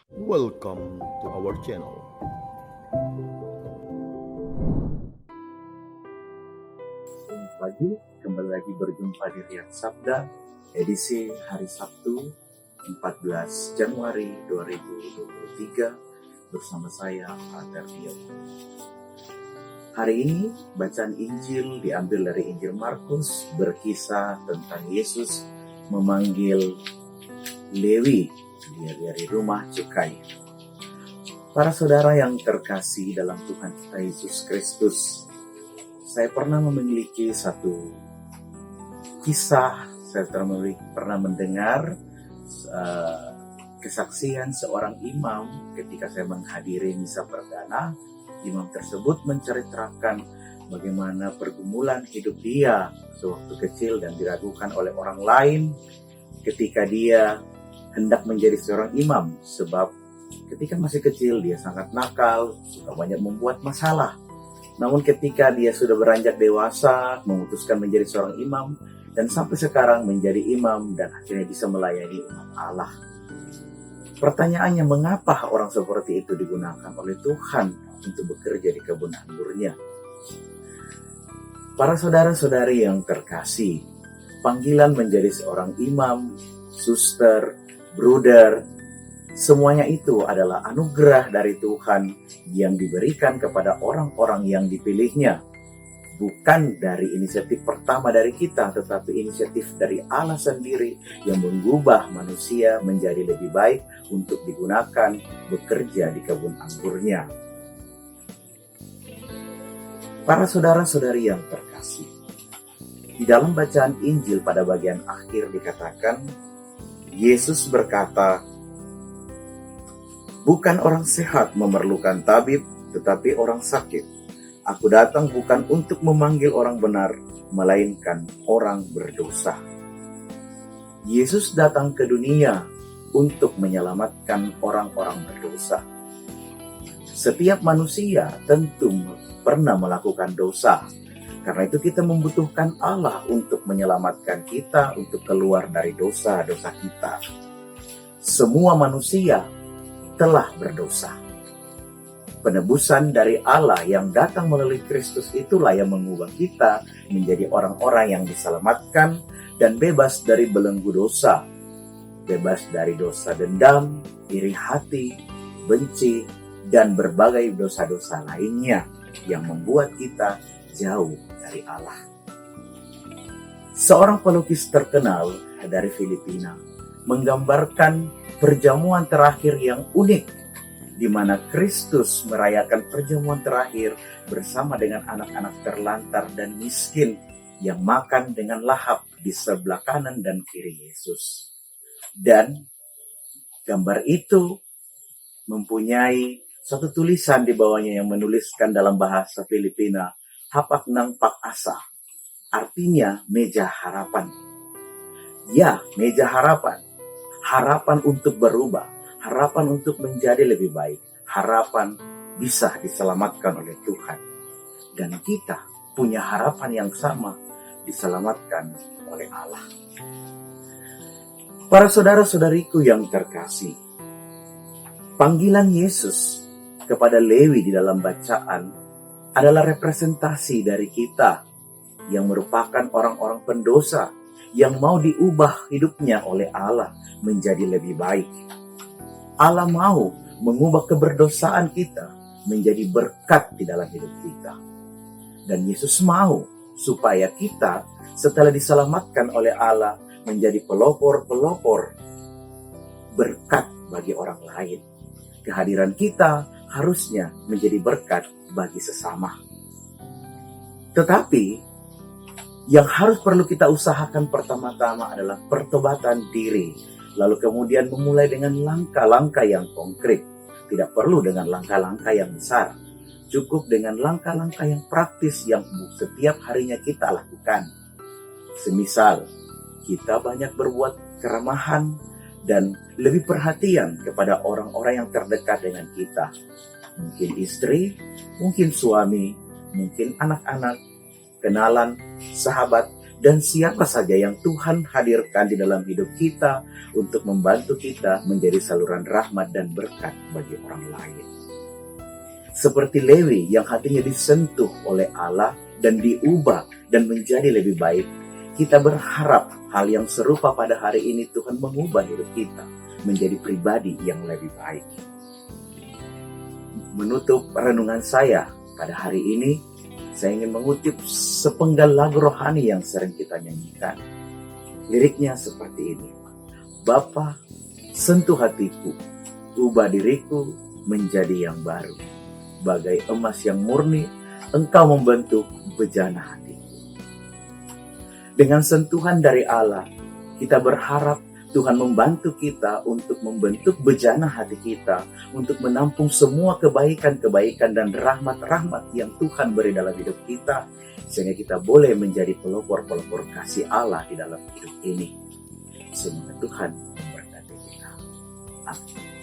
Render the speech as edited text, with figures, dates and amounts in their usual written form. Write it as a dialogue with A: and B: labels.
A: Welcome to our channel.
B: Selamat pagi, kembali lagi berjumpa di Riak Sabda, edisi hari Sabtu 14 Januari 2023 bersama saya, Frater Dio. Hari ini, bacaan Injil diambil dari Injil Markus, berkisah tentang Yesus memanggil Lewi dari rumah cukai. Para saudara yang terkasih dalam Tuhan kita Yesus Kristus, saya pernah memiliki satu kisah, saya pernah mendengar kesaksian seorang imam ketika saya menghadiri misa perdana. Imam tersebut menceritakan bagaimana pergumulan hidup dia sewaktu kecil dan diragukan oleh orang lain ketika dia hendak menjadi seorang imam, sebab ketika masih kecil dia sangat nakal, suka banyak membuat masalah. Namun ketika dia sudah beranjak dewasa, memutuskan menjadi seorang imam, dan sampai sekarang menjadi imam dan akhirnya bisa melayani umat Allah. Pertanyaannya, mengapa orang seperti itu digunakan oleh Tuhan untuk bekerja di kebun anggurnya? Para saudara-saudari yang terkasih, panggilan menjadi seorang imam, suster, bruder, semuanya itu adalah anugerah dari Tuhan yang diberikan kepada orang-orang yang dipilihnya. Bukan dari inisiatif pertama dari kita, tetapi inisiatif dari Allah sendiri yang mengubah manusia menjadi lebih baik untuk digunakan bekerja di kebun anggurnya. Para saudara-saudari yang terkasih, di dalam bacaan Injil pada bagian akhir dikatakan, Yesus berkata, "Bukan orang sehat memerlukan tabib, tetapi orang sakit. Aku datang bukan untuk memanggil orang benar, melainkan orang berdosa." Yesus datang ke dunia untuk menyelamatkan orang-orang berdosa. Setiap manusia tentu pernah melakukan dosa. Karena itu kita membutuhkan Allah untuk menyelamatkan kita, untuk keluar dari dosa-dosa kita. Semua manusia telah berdosa. Penebusan dari Allah yang datang melalui Kristus itulah yang mengubah kita menjadi orang-orang yang diselamatkan dan bebas dari belenggu dosa. Bebas dari dosa dendam, iri hati, benci, dan berbagai dosa-dosa lainnya yang membuat kita jauh dari Allah. Seorang pelukis terkenal dari Filipina menggambarkan perjamuan terakhir yang unik, di mana Kristus merayakan perjamuan terakhir bersama dengan anak-anak terlantar dan miskin yang makan dengan lahap di sebelah kanan dan kiri Yesus. Dan gambar itu mempunyai satu tulisan di bawahnya yang menuliskan dalam bahasa Filipina, "Hapak ng Pak-asa", artinya meja harapan. Ya, meja harapan. Harapan untuk berubah, harapan untuk menjadi lebih baik, harapan bisa diselamatkan oleh Tuhan. Dan kita punya harapan yang sama, diselamatkan oleh Allah. Para saudara-saudariku yang terkasih, panggilan Yesus kepada Lewi di dalam bacaan adalah representasi dari kita yang merupakan orang-orang pendosa yang mau diubah hidupnya oleh Allah menjadi lebih baik. Allah mau mengubah keberdosaan kita menjadi berkat di dalam hidup kita. Dan Yesus mau supaya kita setelah diselamatkan oleh Allah menjadi pelopor-pelopor berkat bagi orang lain. Kehadiran kita harusnya menjadi berkat bagi sesama. Tetapi yang perlu kita usahakan pertama-tama adalah pertobatan diri. Lalu kemudian memulai dengan langkah-langkah yang konkret. Tidak perlu dengan langkah-langkah yang besar. Cukup dengan langkah-langkah yang praktis yang setiap harinya kita lakukan. Semisal, kita banyak berbuat keramahan dan lebih perhatian kepada orang-orang yang terdekat dengan kita. Mungkin istri, mungkin suami, mungkin anak-anak, kenalan, sahabat, dan siapa saja yang Tuhan hadirkan di dalam hidup kita untuk membantu kita menjadi saluran rahmat dan berkat bagi orang lain. Seperti Lewi yang hatinya disentuh oleh Allah dan diubah dan menjadi lebih baik, kita berharap hal yang serupa pada hari ini Tuhan mengubah hidup kita menjadi pribadi yang lebih baik. Menutup renungan saya pada hari ini, saya ingin mengutip sepenggal lagu rohani yang sering kita nyanyikan. Liriknya seperti ini. Bapa, sentuh hatiku, ubah diriku menjadi yang baru. Bagai emas yang murni, Engkau membentuk bejana hatiku. Dengan sentuhan dari Allah, kita berharap Tuhan membantu kita untuk membentuk bejana hati kita, untuk menampung semua kebaikan-kebaikan dan rahmat-rahmat yang Tuhan beri dalam hidup kita, sehingga kita boleh menjadi pelopor-pelopor kasih Allah di dalam hidup ini. Semoga Tuhan memberkati kita. Amin.